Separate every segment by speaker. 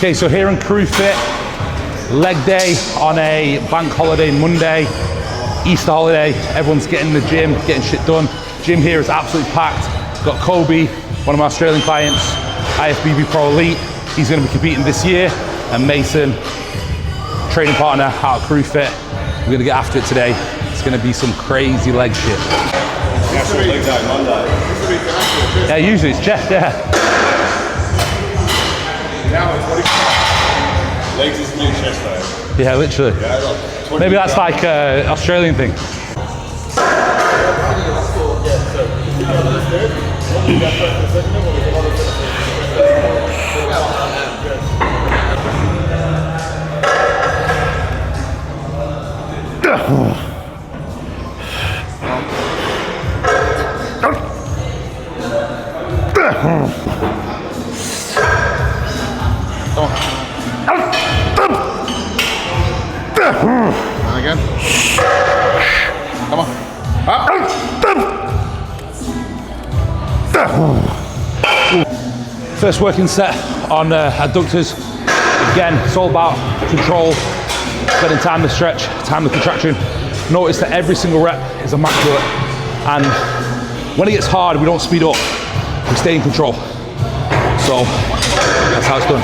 Speaker 1: Okay, so here in Crewfit, leg day on a bank holiday Monday, Easter holiday. Everyone's getting in the gym, getting shit done. Gym here is absolutely packed. Got Khobe, one of my Australian clients, IFBB Pro Elite. He's going to be competing this year. And Mason, training partner out at Crewfit. We're going to get after it today. It's going to be some crazy leg shit.
Speaker 2: Leg day Monday.
Speaker 1: Yeah, usually it's chest, yeah.
Speaker 2: Now it's 25. Legs is new chest day.
Speaker 1: Yeah, literally.
Speaker 2: Yeah, like
Speaker 1: maybe that's like an Australian thing.
Speaker 2: And again. Come on. Up.
Speaker 1: First working set on adductors. Again, it's all about control, spending time to stretch, time to contraction. Notice that every single rep is immaculate. And when it gets hard, we don't speed up. We stay in control. So that's how it's done.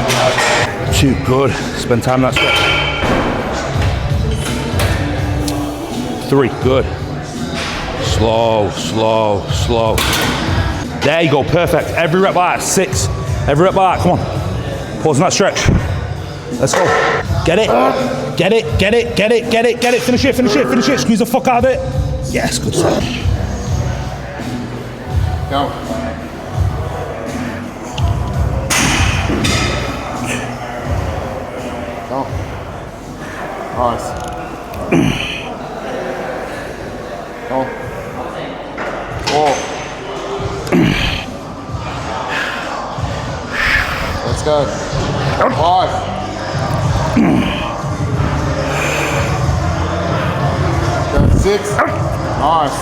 Speaker 1: 2, good. Spend time on that stretch. 3, good. Slow, slow, slow. There you go, perfect. Every rep like that, 6. Every rep like that, come on. Pause on that stretch. Let's go. Get it, get it, get it, get it, get it, get it. Finish it, finish it, finish it. Squeeze the fuck out of it. Yes, good stuff.
Speaker 2: Go. Go. Nice. Go. 4. Let's go. 5. Go 6. Nice.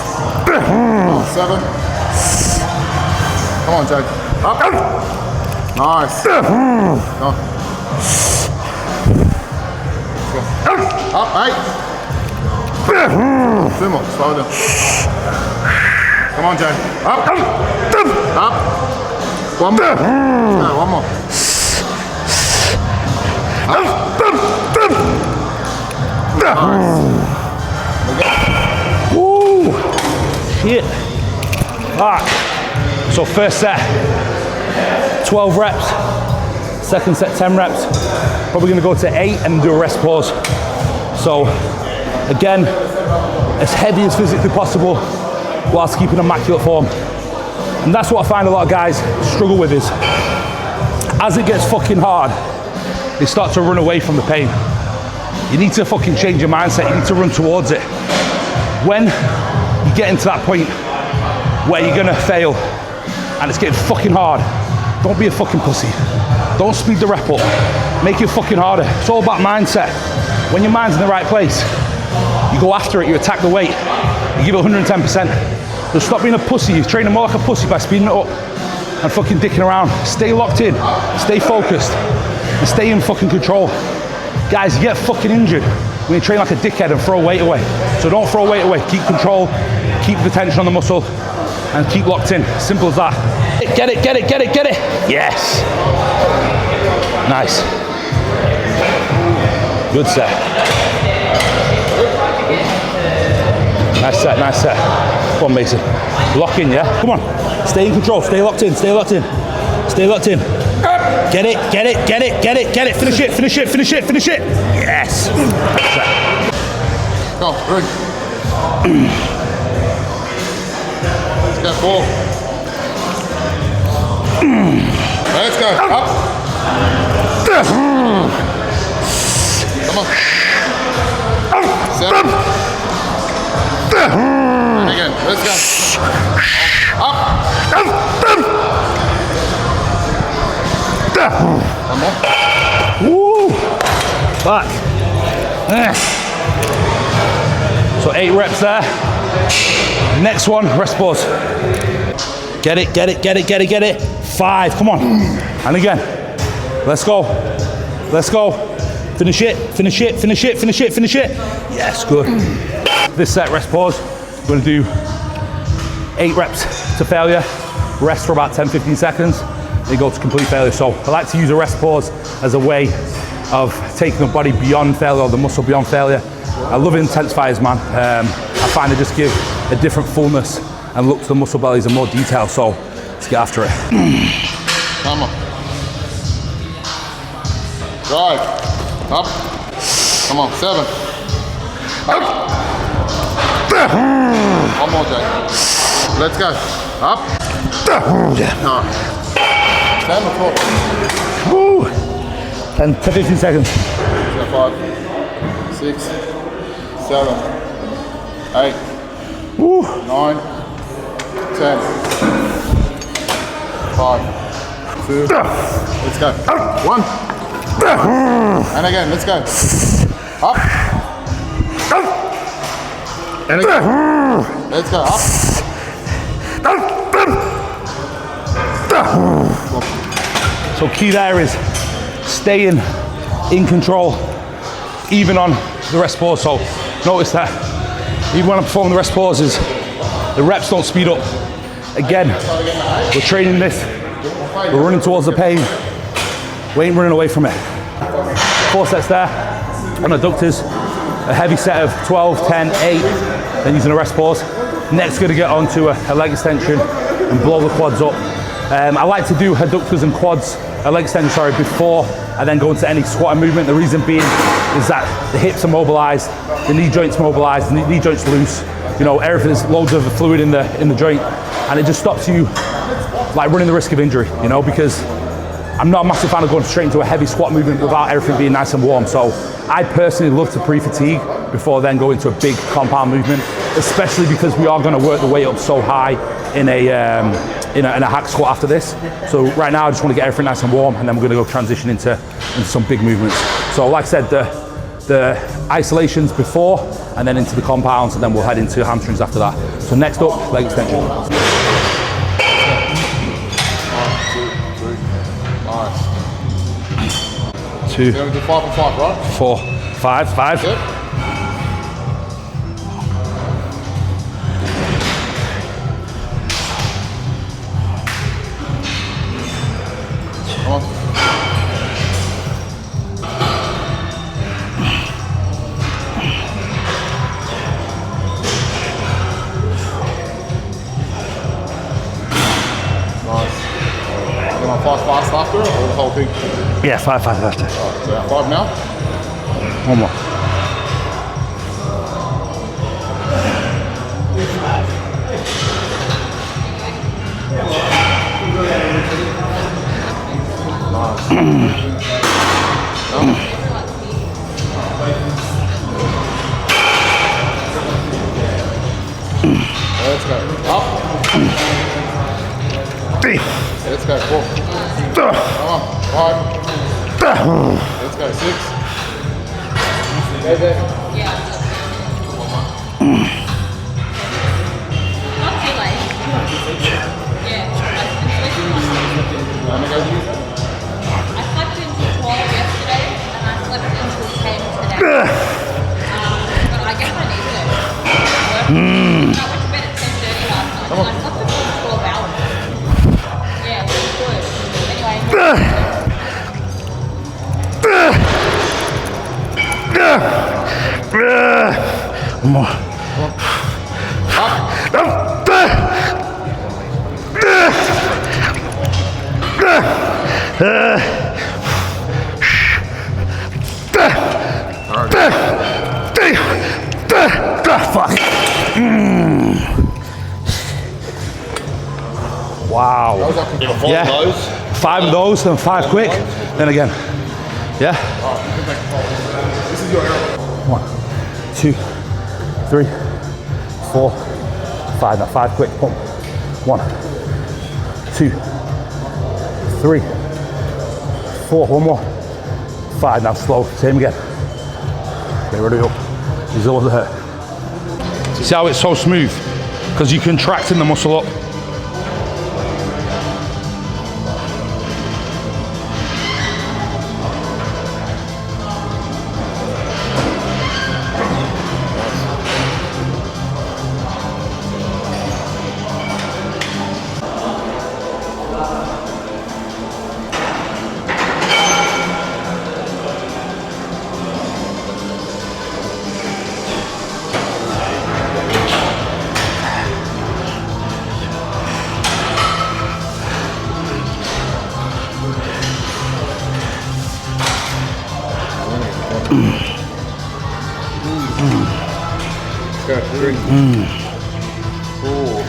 Speaker 2: 7. Come on, Jake. Up. Nice. Go. Up, 8. 2 more, slow down. Come on, Jay. Up. Up. 1 more. No, 1 more. Up. Nice.
Speaker 1: Woo! Shit. Alright. So first set, 12 reps. Second set, 10 reps. Probably gonna go to 8 and do a rest pause. So again, as heavy as physically possible whilst keeping immaculate form. And that's what I find a lot of guys struggle with is, as it gets fucking hard, they start to run away from the pain. You need to fucking change your mindset, you need to run towards it. When you get into that point where you're gonna fail and it's getting fucking hard, don't be a fucking pussy. Don't speed the rep up, make it fucking harder. It's all about mindset. When your mind's in the right place, you go after it, you attack the weight, you give it 110%. So stop being a pussy, you're training more like a pussy by speeding it up and fucking dicking around. Stay locked in, stay focused, and stay in fucking control. Guys, you get fucking injured when you train like a dickhead and throw weight away. So don't throw weight away, keep control, keep the tension on the muscle, and keep locked in, simple as that. Get it, get it, get it, get it. Yes. Nice. Good set. Nice set, nice set. Come on, Mason. Lock in, yeah? Come on. Stay in control, stay locked in, stay locked in. Stay locked in. Get it, get it, get it, get it, get it. Finish it, finish it, finish it, finish it. Yes.
Speaker 2: Go, 3. Let's go, 4. Let's go, up. Come on. 7. And again, let's go. Up. 1 more.
Speaker 1: Woo! Back. So 8 reps there. Next one, rest pause. Get it, get it, get it, get it, get it. 5, come on. And again, let's go. Let's go. Finish it, finish it, finish it, finish it, finish it. Yes, good. This set, rest pause. We're gonna do 8 reps to failure, rest for about 10-15 seconds, then go to complete failure. So I like to use a rest pause as a way of taking the body beyond failure, or the muscle beyond failure. I love intensifiers, man. I find they just give a different fullness and look to the muscle bellies in more detail. So let's get after it.
Speaker 2: Come on. Drive. Up. Come on, 7. Up. One more, Jay. Let's go. Up. No. 10 or 4.
Speaker 1: Woo. 10-15 seconds.
Speaker 2: 5, 6, 7, 8,
Speaker 1: Woo.
Speaker 2: 9, 10. 5, 2. Let's go. 1. And again, let's go. Up. And again. Let's go. Up.
Speaker 1: So key there is staying in control, even on the rest pause. So notice that even when I'm performing the rest pauses, the reps don't speed up. Again, we're training this, we're running towards the pain, we ain't running away from it. 4 sets there on adductors, a heavy set of 12, 10, 8, then using a rest pause. Next, gonna get onto a leg extension and blow the quads up. I like to do adductors and quads, leg extension, before I then go into any squatting movement. The reason being is that the hips are mobilized, the knee joints mobilized, the knee joints loose. You know, everything's loads of fluid in the joint, and it just stops you like running the risk of injury. You know, because I'm not a massive fan of going straight into a heavy squat movement without everything being nice and warm. So I personally love to pre-fatigue before then go into a big compound movement, especially because we are going to work the weight up so high in a hack squat after this. So right now I just want to get everything nice and warm, and then we're going to go transition into some big movements. So like I said, the isolations before, and then into the compounds, and then we'll head into hamstrings after that. So next up, leg extension.
Speaker 2: 1, 2, 3, nice.
Speaker 1: 2,
Speaker 2: 5 and 5, right?
Speaker 1: 4, 5, 5.
Speaker 2: Yep. Come on. Nice. You want 5 fast after, or the whole thing?
Speaker 1: Yeah, 5 after.
Speaker 2: So 5 now?
Speaker 1: 1 more.
Speaker 2: Let's go. Up.
Speaker 1: 3.
Speaker 2: Let's go. 4. Come on. 5. Let's go. 6. Go there.
Speaker 3: Not too late. Yeah.
Speaker 2: Let me go.
Speaker 3: I slept until 12 yesterday and I slept until 10 today. But I guess I need to work. I went to bed at 10:30 last night and I slept for 12 hours. Yeah, it was good. Anyway.
Speaker 1: One more. Fuck. Wow. Yeah. 5 of those, then 5 quick, then again. Yeah.
Speaker 2: This is your arrow.
Speaker 1: 1, 2, 3, 4, 5. Now 5 quick. Pump. 1, 2, 3, 4. 1 more. 5. Now slow. Same again. Get ready up. These are the ones that hurt. See how it's so smooth? Because you're contracting the muscle up.
Speaker 2: Go. 3, 4,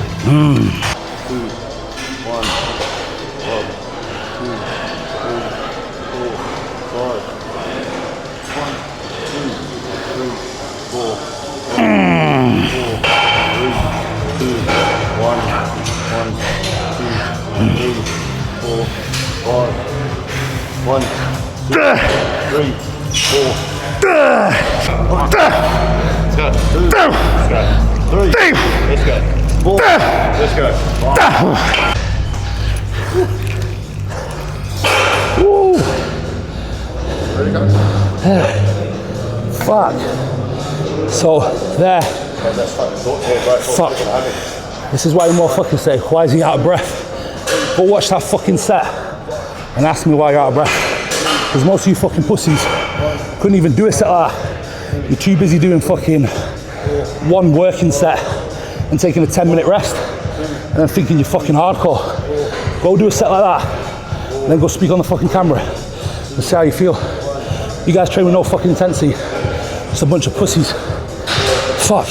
Speaker 2: 2, 1. 1, 2, 3, 4, 5. 1, 2, 3, 4. 3, 2, 1. 1, 2, 3, 4, 5. 1, 2, 3, 4. Let's go. 2. Let's go. 3. Let's go. 4. Let's go. 5.
Speaker 1: Woo!
Speaker 2: Ready, guys?
Speaker 1: Fuck. So there. Fuck. This is why motherfuckers say, why is he out of breath? Go watch that fucking set and ask me why you're out of breath. Because most of you fucking pussies couldn't even do a set like that. You're too busy doing fucking one working set and taking a 10-minute rest and then thinking you're fucking hardcore. Go do a set like that and then go speak on the fucking camera and see how you feel. You guys train with no fucking intensity. Just a bunch of pussies. Fuck.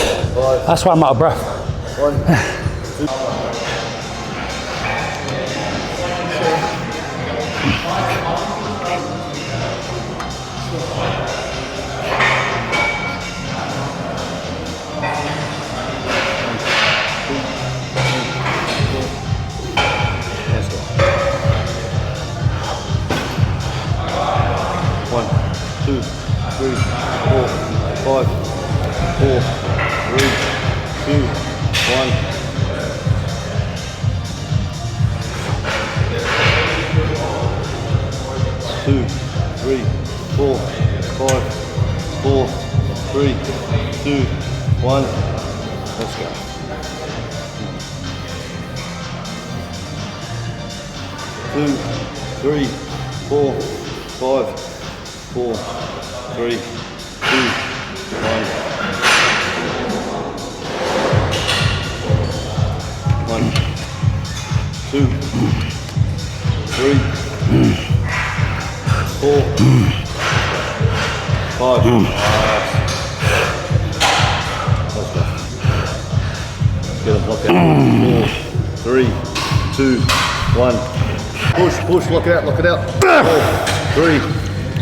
Speaker 1: That's why I'm out of breath.
Speaker 2: 2, 3, 4, 5, 4, 3, 2, 1. 2, 3, 4, 5, 4, 3, 2, 1. Let's go. 2, 3, 4, 5, 4, 3, 2, 1. 1, 2, 3, 4, 5. Let's go. Get a block out. 4, 3, 2, 1. Push, push, lock it out, lock it out. 4, 3,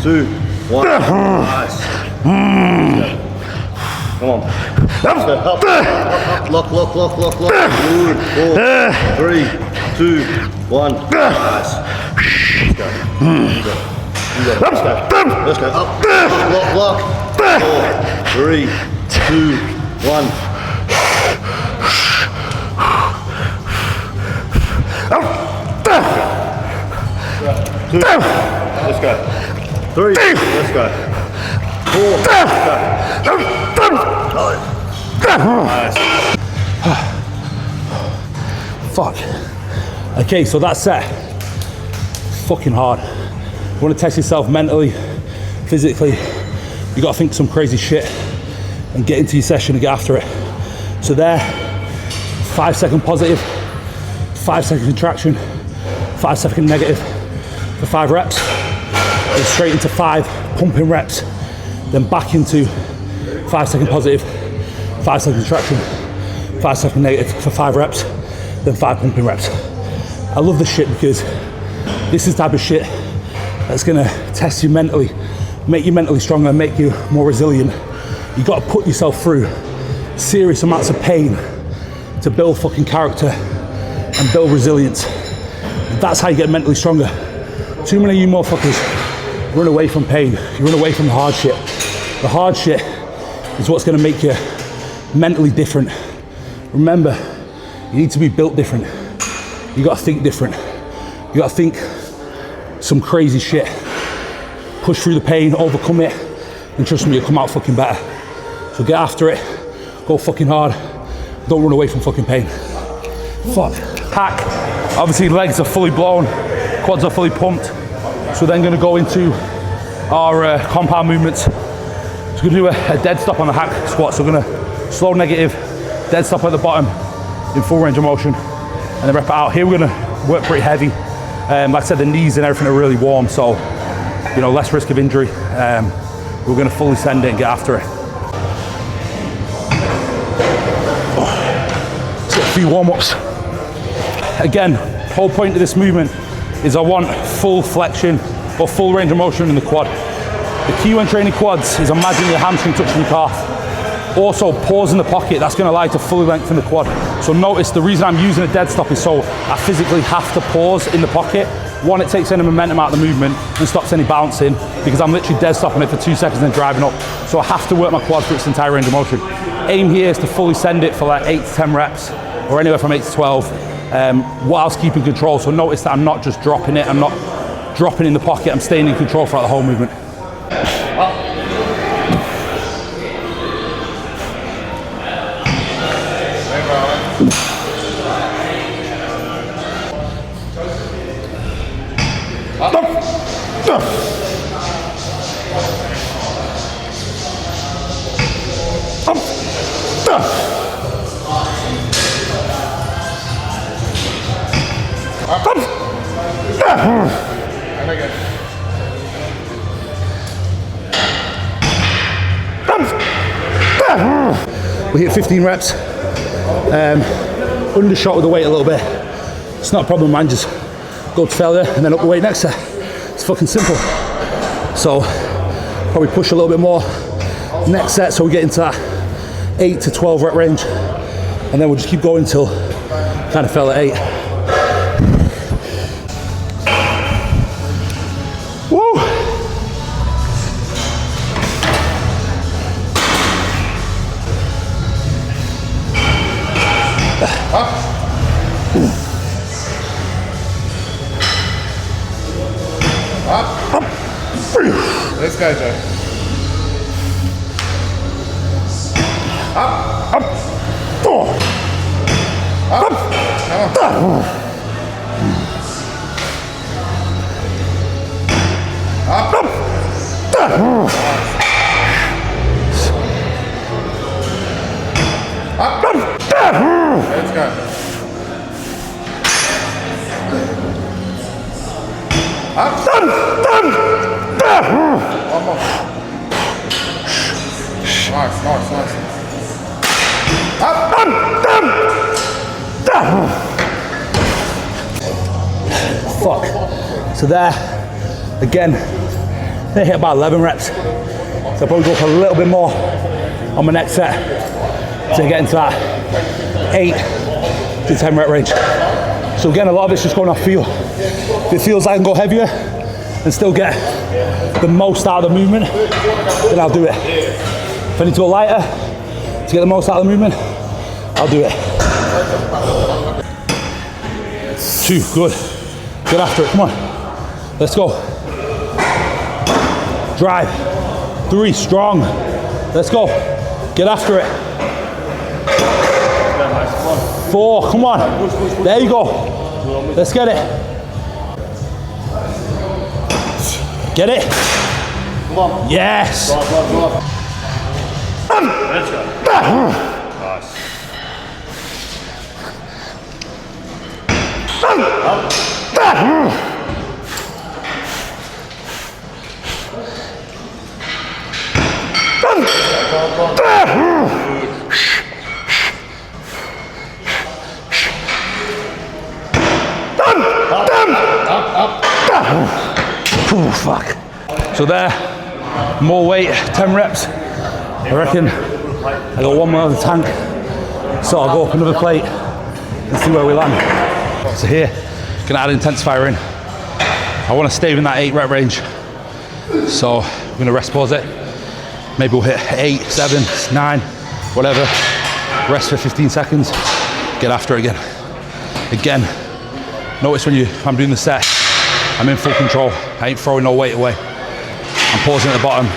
Speaker 2: 2, 1. Nice. Come on. Let's go. Up, up, lock, lock, lock, lock, lock. Good. 4, 3, 2, 1. Nice. Let's go. You got it. You got it. Let's go. Let's go. Up, lock, lock. 4, 3, 2, 1. Two. Let's go. 3. Let's go. 4. Let's go. Nice.
Speaker 1: Fuck. Okay, so that's set. Fucking hard. You want to test yourself mentally, physically. You got to think some crazy shit and get into your session and get after it. So there, 5 second positive, 5 second contraction, 5 second negative for 5 reps. Then straight into 5 pumping reps, then back into 5 second positive, 5 second contraction, 5 second negative for 5 reps, then 5 pumping reps. I love this shit because this is the type of shit that's gonna test you mentally, make you mentally stronger, make you more resilient. You gotta put yourself through serious amounts of pain to build fucking character and build resilience. That's how you get mentally stronger. Too many of you motherfuckers run away from pain. You run away from the hard shit. The hard shit is what's gonna make you mentally different. Remember, you need to be built different. You gotta think different. You gotta think some crazy shit. Push through the pain, overcome it, and trust me, you'll come out fucking better. So get after it, go fucking hard. Don't run away from fucking pain. Fuck. Hack. Obviously legs are fully blown, quads are fully pumped. So we're then gonna go into our compound movements. So we're gonna do a dead stop on the hack squat. So we're gonna slow negative, dead stop at the bottom in full range of motion, and then rep it out. Here we're gonna work pretty heavy. Like I said, the knees and everything are really warm, so you know, less risk of injury. we're gonna fully send it and get after it. Let's get a few warm-ups. Again, whole point of this movement is I want full flexion or full range of motion in the quad. The key when training quads is imagine your hamstring touching your calf. Also, pause in the pocket, that's going to allow you to fully lengthen the quad. So notice the reason I'm using a dead stop is so I physically have to pause in the pocket. One, it takes any momentum out of the movement and stops any bouncing because I'm literally dead stopping it for 2 seconds and then driving up. So I have to work my quad through its entire range of motion. Aim here is to fully send it for like 8 to 10 reps or anywhere from 8 to 12 whilst keeping control. So notice that I'm not just dropping it, I'm not dropping in the pocket, I'm staying in control throughout the whole movement. We hit 15 reps, undershot with the weight a little bit. It's not a problem, man, just go to failure and then up the weight next set. It's fucking simple. So probably push a little bit more next set so we get into that 8 to 12 rep range, and then we'll just keep going until kind of fell at 8. Woo!
Speaker 4: Let's go, Joe. Up. Up. Up. Let's go. Up. One more. Nice. Up.
Speaker 1: Fuck. So there, again, they hit about 11 reps. So I'll probably go for a little bit more on my next set to get into that 8 to 10 rep range. So again, a lot of it's just going off feel. If it feels like I can go heavier and still get the most out of the movement, then I'll do it. If I need to go lighter to get the most out of the movement, I'll do it. 2, good. Get after it, come on. Let's go. Drive. 3, strong. Let's go. Get after it. 4, come on. There you go. Let's get it. Get it.
Speaker 2: Come on.
Speaker 1: Yes.
Speaker 2: Let's go. Nice.
Speaker 1: Oh, fuck. So there, more weight, 10 reps. I reckon I got one more out of the tank. So I'll go up another plate and see where we land. So here, gonna add intensifier in. I wanna stay in that 8 rep range. So I'm gonna rest pause it. Maybe we'll hit 8, 7, 9, whatever. Rest for 15 seconds, get after it again. Again, notice when I'm doing the set, I'm in full control. I ain't throwing no weight away. I'm pausing at the bottom.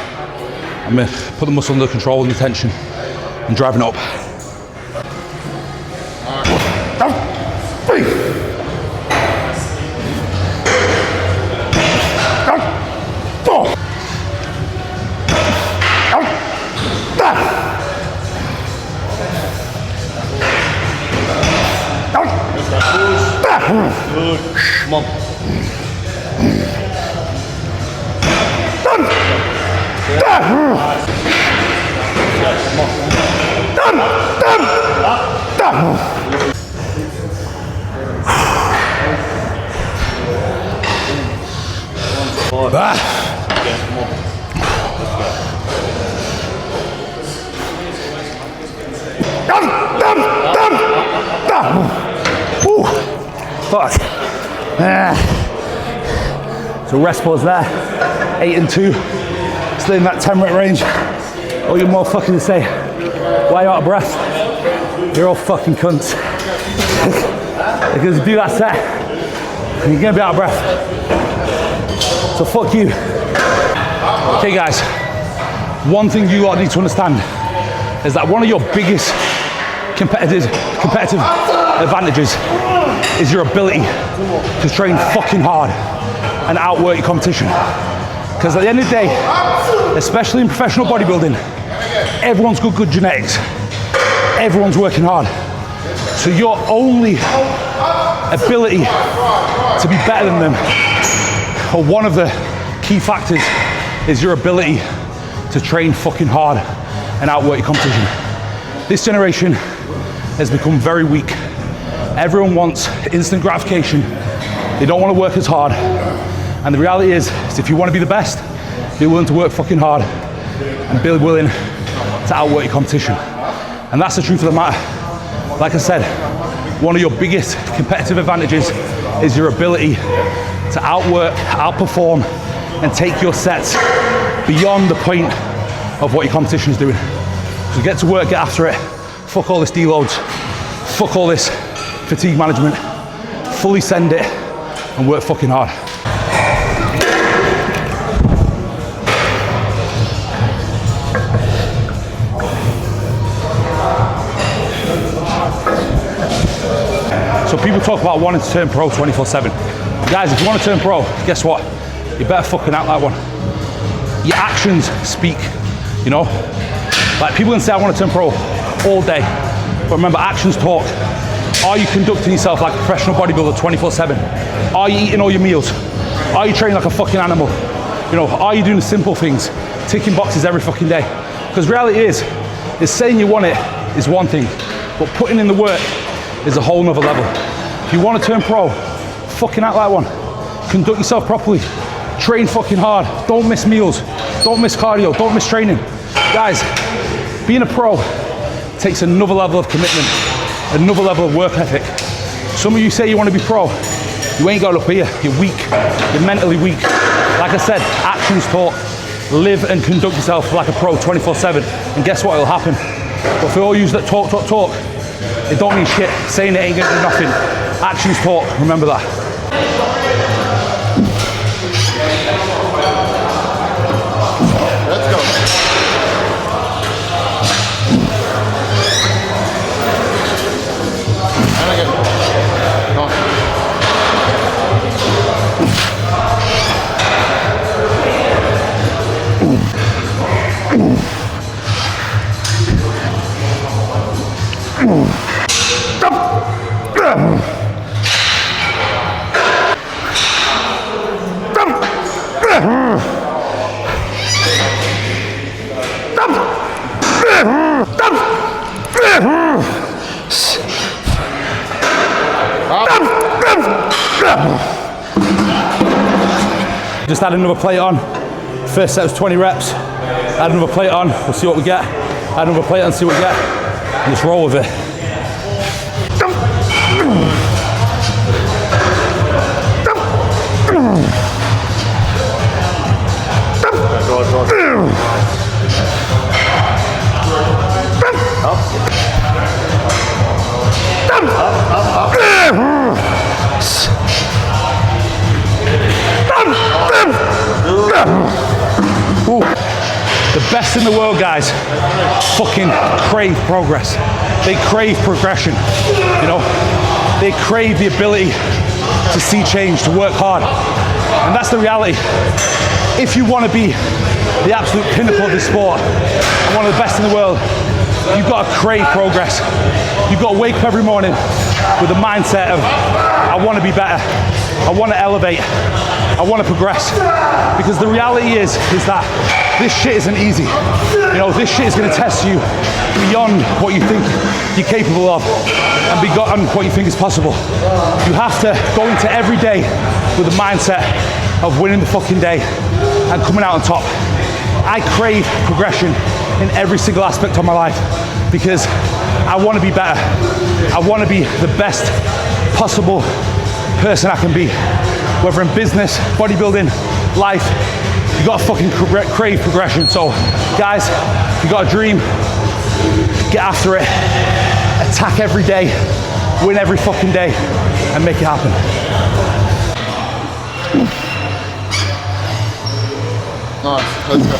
Speaker 1: I'm gonna put the muscle under control and the tension and driving up.
Speaker 2: Good. Come on.
Speaker 1: Fuck. So rest pause there. 8 and 2. Still in that 10 rep range. All you motherfuckers to say, why are you out of breath? You're all fucking cunts. Because you do that set, you're gonna be out of breath. So fuck you. Okay guys, one thing you lot need to understand is that one of your biggest competitive advantages is your ability to train fucking hard and outwork your competition. Because at the end of the day, especially in professional bodybuilding, everyone's got good genetics. Everyone's working hard. So your only ability to be better than them, or one of the key factors, is your ability to train fucking hard and outwork your competition. This generation has become very weak. Everyone wants instant gratification. They don't want to work as hard. And the reality is if you want to be the best, be willing to work fucking hard and be willing to outwork your competition. And that's the truth of the matter. Like I said, one of your biggest competitive advantages is your ability to outwork, outperform, and take your sets beyond the point of what your competition is doing. So get to work, get after it. Fuck all this deloads. Fuck all this fatigue management. Fully send it and work fucking hard. So people talk about wanting to turn pro 24/7. Guys, if you want to turn pro, guess what? You better fucking act like one. Your actions speak, you know? Like people can say I want to turn pro all day, but remember, actions talk. Are you conducting yourself like a professional bodybuilder 24/7? Are you eating all your meals? Are you training like a fucking animal? You know, are you doing the simple things? Ticking boxes every fucking day? Because reality is saying you want it is one thing, but putting in the work is a whole nother level. If you want to turn pro, fucking act like one. Conduct yourself properly. Train fucking hard. Don't miss meals. Don't miss cardio. Don't miss training. Guys, being a pro takes another level of commitment, another level of work ethic. Some of you say you want to be pro. You ain't got it up here. You're weak. You're mentally weak. Like I said, actions talk. Live and conduct yourself like a pro 24/7. And guess what? It'll happen. But for all you that talk, it don't mean shit. Saying it ain't gonna do nothing. Actions talk. Remember that.
Speaker 2: Let's go. And again. Come on.
Speaker 1: Just add another plate on. First set was 20 reps. Add another plate on, we'll see what we get. Add another plate on, see what we get. And just roll with it. Ooh. The best in the world, guys, fucking crave progress. They crave progression, you know? They crave the ability to see change, to work hard. And that's the reality. If you want to be the absolute pinnacle of this sport and one of the best in the world, you've got to crave progress. You've got to wake up every morning with the mindset of, I want to be better. I want to elevate. I want to progress. Because the reality is that this shit isn't easy. You know, this shit is going to test you beyond what you think you're capable of and beyond what you think is possible. You have to go into every day with a mindset of winning the fucking day and coming out on top. I crave progression in every single aspect of my life because I want to be better. I want to be the best possible person I can be, whether in business, bodybuilding, life. You gotta fucking crave progression. So guys, if you got a dream, get after it, attack every day, win every fucking day, and make it happen.
Speaker 4: Nice, let's go.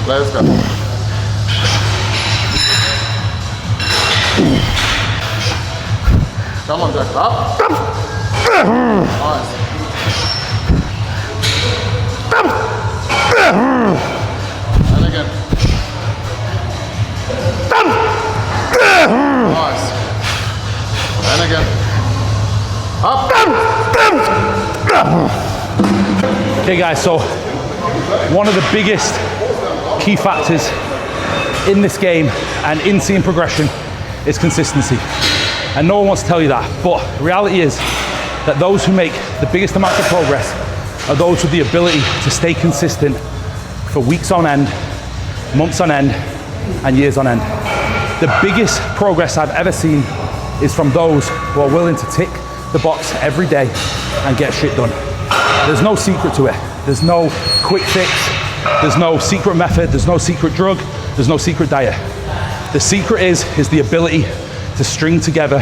Speaker 4: Let's go. Come on, Jack. Up. Nice. And again. Nice. And again. Up.
Speaker 1: Okay guys, so one of the biggest key factors in this game and in seeing progression is consistency. And no one wants to tell you that, but the reality is that those who make the biggest amount of progress are those with the ability to stay consistent for weeks on end, months on end, and years on end. The biggest progress I've ever seen is from those who are willing to tick the box every day and get shit done. There's no secret to it. There's no quick fix. There's no secret method. There's no secret drug. There's no secret diet. The secret is the ability to string together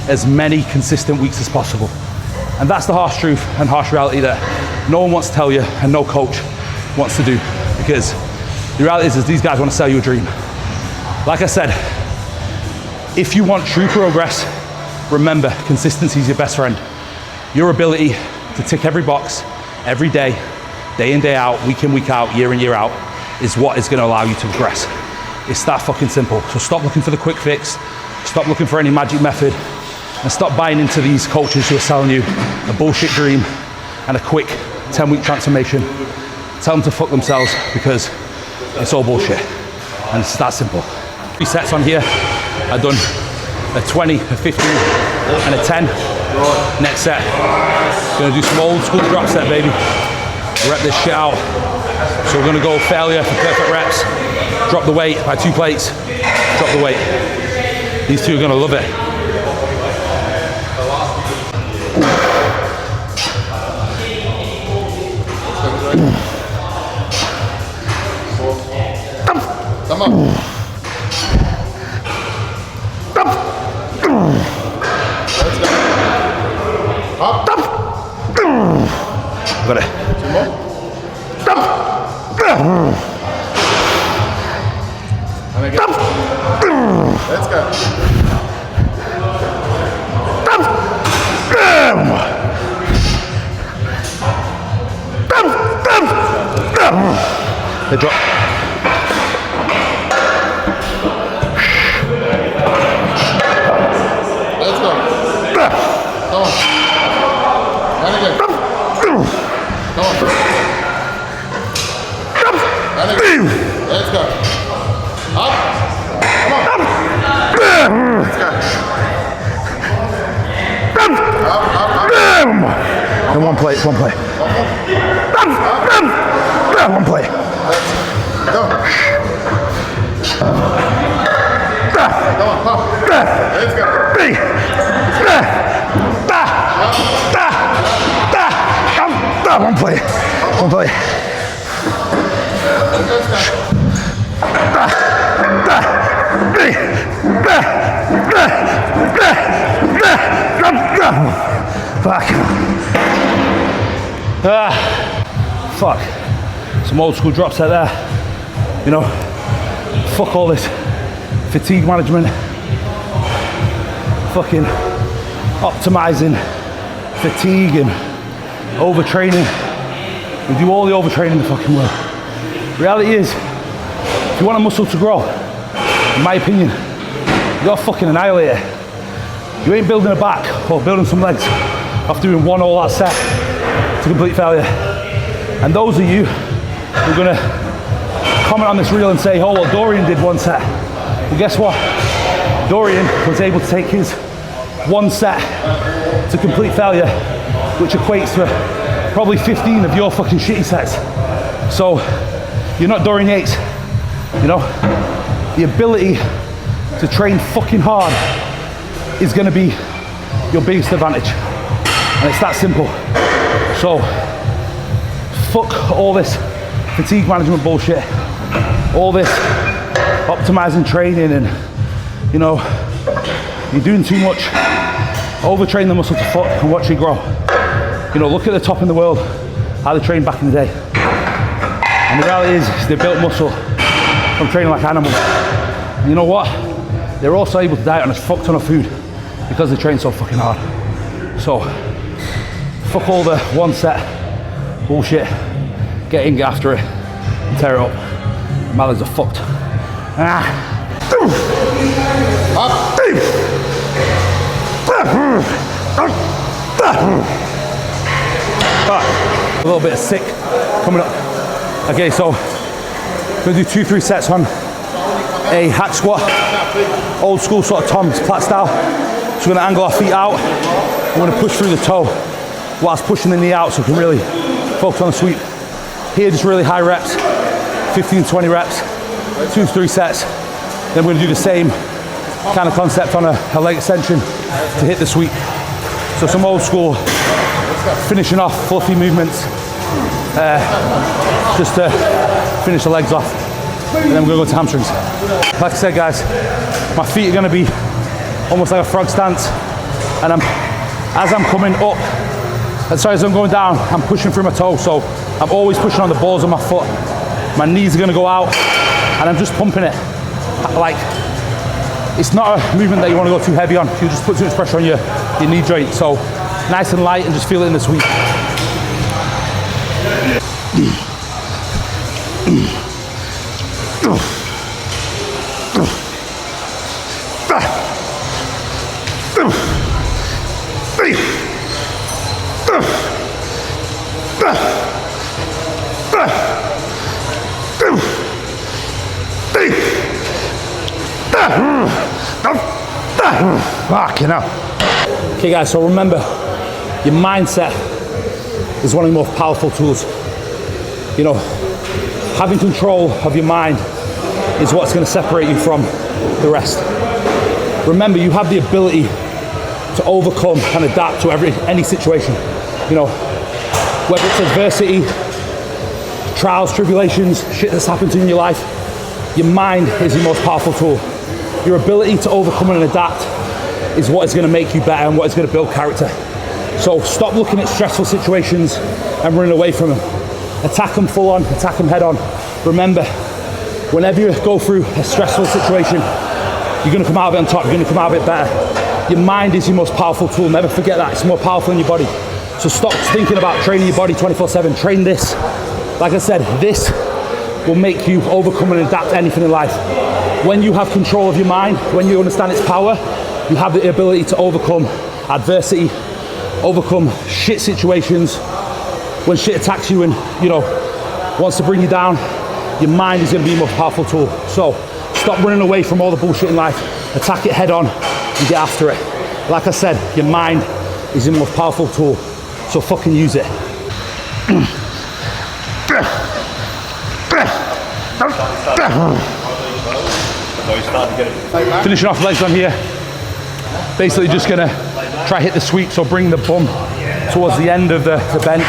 Speaker 1: as many consistent weeks as possible. And that's the harsh truth and harsh reality that no one wants to tell you and no coach wants to do, because the reality is these guys want to sell you a dream. Like I said, if you want true progress, remember, consistency is your best friend. Your ability to tick every box, every day in, day out, week in, week out, year in, year out, is what is going to allow you to progress. It's that fucking simple. So stop looking for the quick fix, stop looking for any magic method, and stop buying into these coaches who are selling you a bullshit dream and a quick 10-week transformation. Tell them to fuck themselves, because it's all bullshit. And it's that simple. 3 sets on here. I've done a 20, a 15, and a 10. Next set, gonna do some old school drop set, baby. Rep this shit out. So we're gonna go failure for perfect reps. Drop the weight by 2 plates. Drop the weight. These two are gonna love it.
Speaker 4: Come on. Let's go. Up.
Speaker 1: Got it.
Speaker 4: 2 more. And again. Let's go.
Speaker 1: They drop.
Speaker 4: Let's go. Come on. And again. Come on. And again. Let's go. Up. Come on. Let's go. Up.
Speaker 1: And one plate.
Speaker 4: One more.
Speaker 1: One plate.
Speaker 4: Go. Come on, pop. Let's go.
Speaker 1: One plate. One plate. Fuck. Some old school drops out there. You know, fuck all this fatigue management. Fucking optimizing fatigue and overtraining. We do all the overtraining in the fucking world. Reality is, if you want a muscle to grow, in my opinion, you gotta fucking annihilate it. You ain't building a back or building some legs of doing one all out set to complete failure. And those of you who are gonna comment on this reel and say, oh, well, Dorian did one set. Well, guess what? Dorian was able to take his one set to complete failure, which equates to probably 15 of your fucking shitty sets. So you're not Dorian Yates, you know? The ability to train fucking hard is gonna be your biggest advantage. And it's that simple. So fuck all this fatigue management bullshit, all this optimizing training and, you know, you're doing too much. Overtrain the muscle to fuck and watch it grow. You know, look at the top in the world, how they trained back in the day. And the reality is they built muscle from training like animals. And you know what? They're also able to diet on a fuck ton of food because they train so fucking hard. So, fuck all the one set bullshit. Get in, get after it, and tear it up. My legs are fucked. A little bit of sick coming up. Okay, so we're gonna do 2-3 sets on a hack squat, old school sort of Tom's plat style. So we're gonna angle our feet out. We're gonna push through the toe whilst pushing the knee out so we can really focus on the sweep. Here, just really high reps, 15-20 reps, 2-3 sets. Then we're gonna do the same kind of concept on a leg extension to hit the sweep. So some old school finishing off fluffy movements just to finish the legs off. And then we're gonna go to hamstrings. Like I said, guys, my feet are gonna be almost like a frog stance. And as I'm coming up, as I'm going down, I'm pushing through my toe. So I'm always pushing on the balls of my foot. My knees are gonna go out and I'm just pumping it. Like, it's not a movement that you wanna go too heavy on. You just put too much pressure on your knee joint. So nice and light and just feel it in the sweep. Fucking hell. Okay guys, so remember, your mindset is one of the most powerful tools. You know, having control of your mind is what's going to separate you from the rest. Remember, you have the ability to overcome and adapt to any situation. You know, whether it's adversity, trials, tribulations, shit that's happened to you in your life, your mind is your most powerful tool. Your ability to overcome and adapt is what is going to make you better and what is going to build character. So stop looking at stressful situations and running away from them. Attack them full on, attack them head on. Remember, whenever you go through a stressful situation, you're going to come out of it on top, you're going to come out of it better. Your mind is your most powerful tool, never forget that. It's more powerful than your body. So stop thinking about training your body 24/7, train this. Like I said, this will make you overcome and adapt to anything in life. When you have control of your mind, when you understand its power, you have the ability to overcome adversity, overcome shit situations. When shit attacks you and, you know, wants to bring you down, your mind is going to be your most powerful tool. So stop running away from all the bullshit in life, attack it head on and get after it. Like I said, your mind is your most powerful tool, so fucking use it. Finishing off legs on here. Basically just gonna try hit the sweep, so bring the bum towards the end of the bench,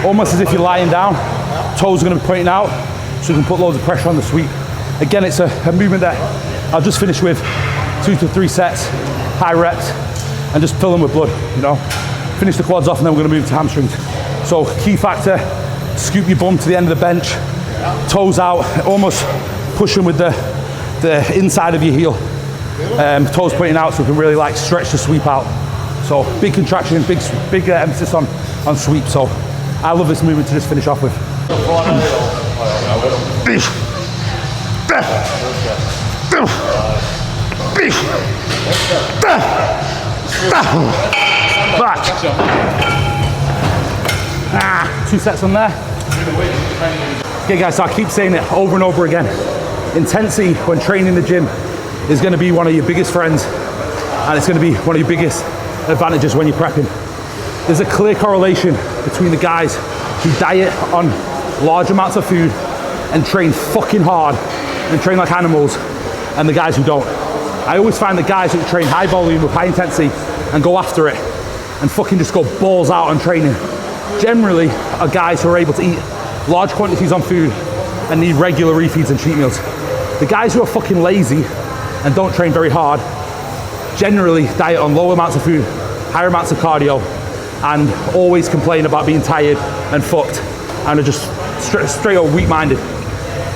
Speaker 1: almost as if you're lying down. Toes are gonna be pointing out, so you can put loads of pressure on the sweep. Again, it's a movement that I'll just finish with 2 to 3 sets, high reps, and just fill them with blood, you know. Finish the quads off and then we're gonna move to hamstrings. So key factor, scoop your bum to the end of the bench, toes out, almost push them with the inside of your heel. Toes pointing out so we can really like stretch the sweep out. So big contraction, big emphasis on sweep. So I love this movement to just finish off with. back. 2 sets on there. Okay guys, so I keep saying it over and over again. Intensity when training in the gym is going to be one of your biggest friends, and it's going to be one of your biggest advantages when you're prepping. There's a clear correlation between the guys who diet on large amounts of food and train fucking hard and train like animals, and the guys who don't. I always find the guys who train high volume with high intensity and go after it and fucking just go balls out on training generally are guys who are able to eat large quantities on food and need regular refeeds and cheat meals. The guys who are fucking lazy and don't train very hard generally diet on low amounts of food, higher amounts of cardio, and always complain about being tired and fucked and are just straight up weak-minded.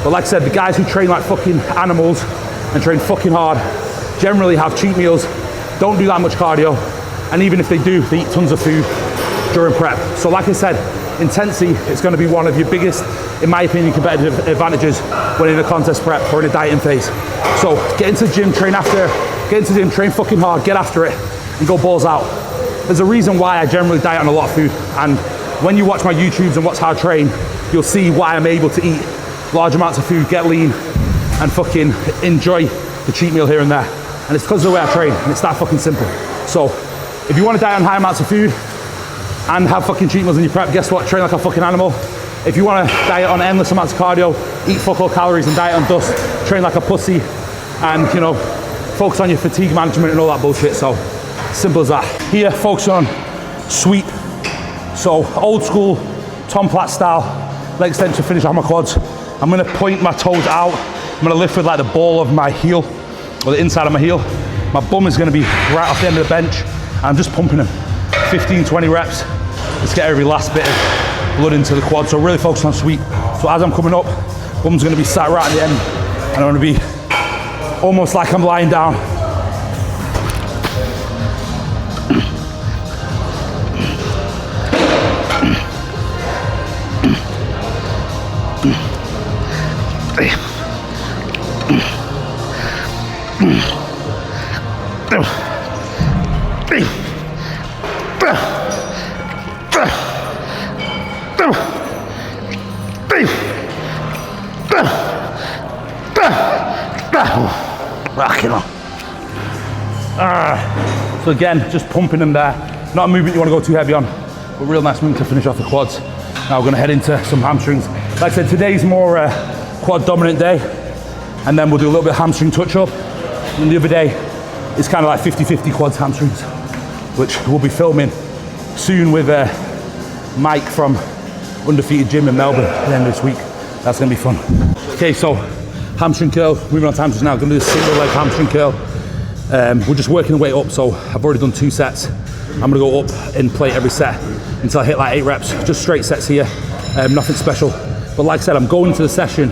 Speaker 1: But like I said, the guys who train like fucking animals and train fucking hard generally have cheat meals, don't do that much cardio, and even if they do, they eat tons of food during prep. So like I said, intensity is going to be one of your biggest, in my opinion, competitive advantages when in a contest prep or in a dieting phase. So get into the gym, train after, get into the gym, train fucking hard, get after it, and go balls out. There's a reason why I generally diet on a lot of food, and when you watch my YouTubes and watch how I train, you'll see why I'm able to eat large amounts of food, get lean, and fucking enjoy the cheat meal here and there. And it's because of the way I train, and it's that fucking simple. So if you want to diet on high amounts of food and have fucking cheat meals in your prep, guess what? Train like a fucking animal. If you want to diet on endless amounts of cardio, eat fuck all calories and diet on dust, train like a pussy, and you know, focus on your fatigue management and all that bullshit. So simple as that. Here, focus on sweep. So old school Tom Platt style, leg extension finish off my quads. I'm gonna point my toes out. I'm gonna lift with like the ball of my heel, or the inside of my heel. My bum is gonna be right off the end of the bench. And I'm just pumping them. 15, 20 reps. Let's get every last bit of blood into the quad. So really focus on sweep. So as I'm coming up, bum's gonna be sat right at the end. And I'm gonna be almost like I'm lying down. So again, just pumping them there. Not a movement you want to go too heavy on, but real nice movement to finish off the quads. Now we're going to head into some hamstrings. Like I said, today's more quad dominant day, and then we'll do a little bit of hamstring touch up. And the other day, it's kind of like 50-50 quads, hamstrings, which we'll be filming soon with Mike from Undefeated Gym in Melbourne at the end of this week. That's going to be fun. Okay, so hamstring curl, moving on to hamstrings now. Going to do a single leg hamstring curl. We're just working the way up, so I've already done 2 sets. I'm gonna go up and plate every set until I hit like 8 reps, just straight sets here, nothing special. But like I said, I'm going into the session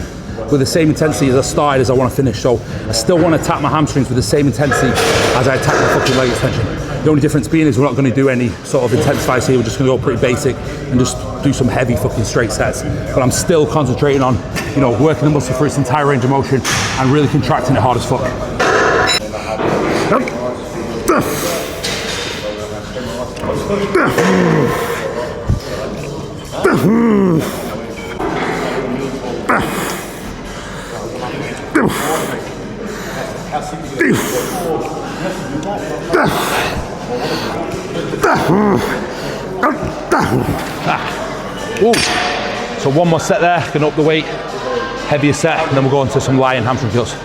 Speaker 1: with the same intensity as I started as I want to finish, so I still want to attack my hamstrings with the same intensity as I attack my fucking leg extension. The only difference being is we're not going to do any sort of intensifiers here, we're just going to go pretty basic and just do some heavy fucking straight sets. But I'm still concentrating on, you know, working the muscle for its entire range of motion and really contracting it hard as fuck. So one more set there, gonna up the weight, heavier set, and then we'll go into some lying hamstring curls.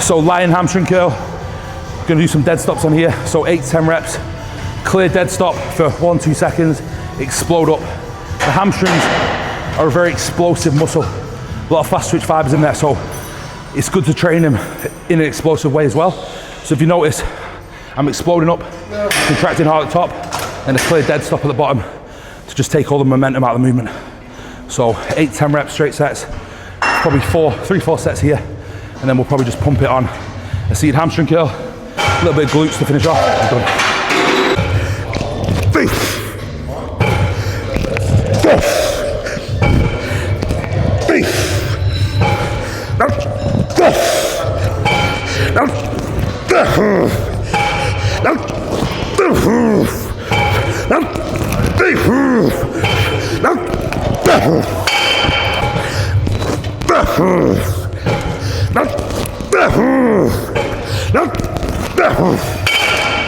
Speaker 1: So lying hamstring curl, gonna do some dead stops on here. So 8 to 10 reps, clear dead stop for 1-2 seconds, explode up. The hamstrings are a very explosive muscle, a lot of fast twitch fibers in there, so it's good to train them in an explosive way as well. So if you notice, I'm exploding up, contracting hard at the top, and a clear dead stop at the bottom to just take all the momentum out of the movement. So 8 to 10 reps, straight sets, probably 3-4 sets here, and then we'll probably just pump it on a seated hamstring curl, A little bit of glutes to finish off. Done.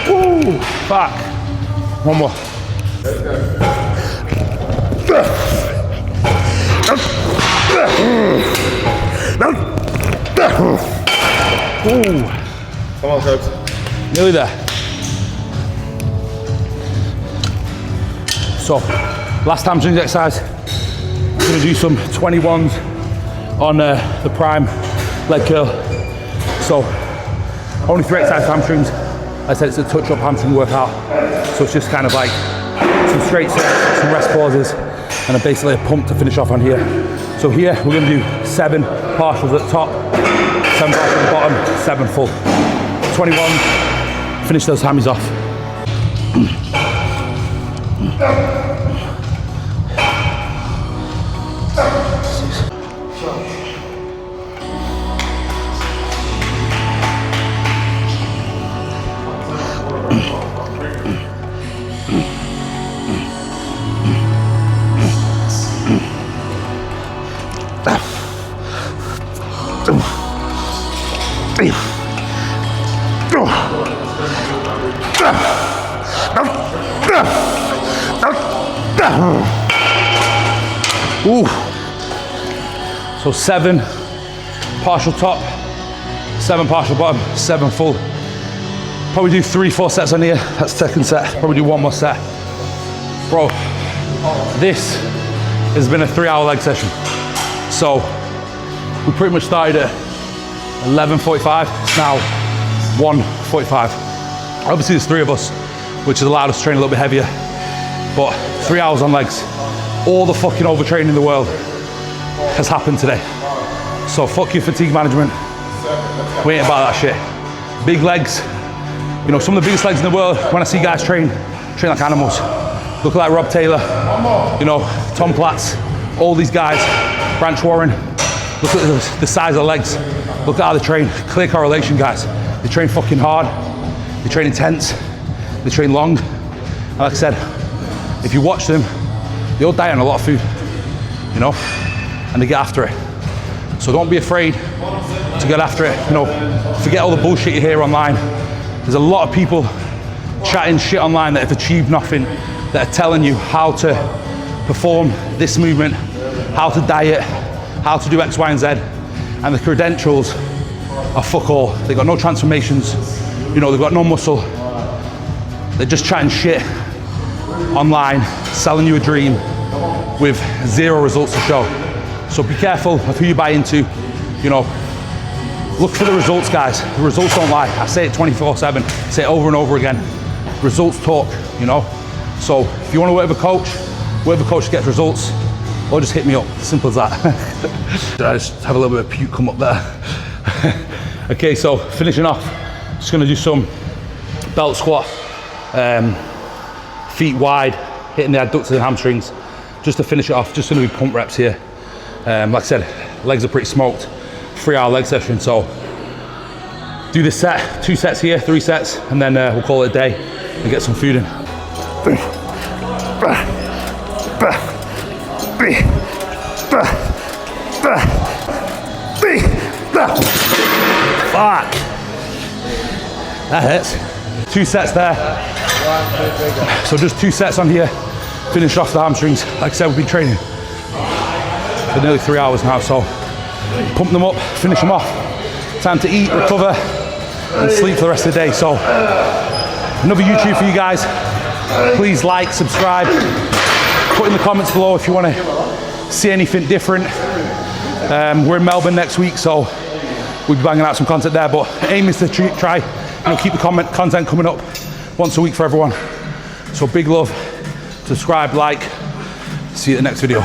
Speaker 1: Woo! Back. One more. Ooh.
Speaker 4: Come on, Khobe.
Speaker 1: Nearly there. So, last hamstring exercise. I'm gonna do some 21s on the prime leg curl. So, only 3 exercises for hamstrings. I said it's a touch-up hamstring workout. So it's just kind of like some straight sets, some rest pauses, and basically a pump to finish off on here. So here, we're gonna do 7 partials at the top, 7 partials at the bottom, 7 full. 21, finish those hammies off. Ooh. So 7 partial top, 7 partial bottom, 7 full. Probably do 3-4 sets on here. That's the second set. Probably do 1 more set. Bro, this has been a 3-hour leg session. So we pretty much started at 11:45. It's now 1:45. Obviously there's 3 of us, which has allowed us to train a little bit heavier. But 3 hours on legs. All the fucking overtraining in the world has happened today. So fuck your fatigue management. We ain't about that shit. Big legs. You know, some of the biggest legs in the world, when I see guys train like animals. Look at like Rob Taylor, you know, Tom Platz, all these guys, Branch Warren. Look at the size of the legs. Look at how they train. Clear correlation, guys. They train fucking hard. They train intense. They train long. And like I said, if you watch them, they all diet on a lot of food, you know, and they get after it. So don't be afraid to get after it. You know, forget all the bullshit you hear online. There's a lot of people chatting shit online that have achieved nothing, that are telling you how to perform this movement, how to diet, how to do X, Y, and Z, and the credentials are fuck all. They've got no transformations, you know, they've got no muscle. They're just chatting shit online, selling you a dream with 0 results to show. So be careful of who you buy into, you know. Look for the results, guys. The results don't lie. I say it 24/7, say it over and over again. Results talk, you know. So if you want to work with a coach that gets results, or just hit me up, simple as that. I just have a little bit of puke come up there. Okay, so finishing off, just gonna do some belt squat, feet wide, hitting the adductors and hamstrings, just to finish it off. Just gonna do pump reps here. Like I said, legs are pretty smoked. 3-hour leg session, so do this set, 2 sets here, 3 sets, and then we'll call it a day and get some food in. Fuck! That hurts. 2 sets there. So just 2 sets on here, finish off the hamstrings. Like I said, we've been training for nearly 3 hours now, so pump them up, finish them off. Time to eat, recover, and sleep for the rest of the day. So another YouTube for you guys. Please like, subscribe, put in the comments below if you want to see anything different. We're in Melbourne next week, so we'll be banging out some content there, but aim is to try, you know, keep the content coming up once a week for everyone. So big love, subscribe, like, see you at the next video.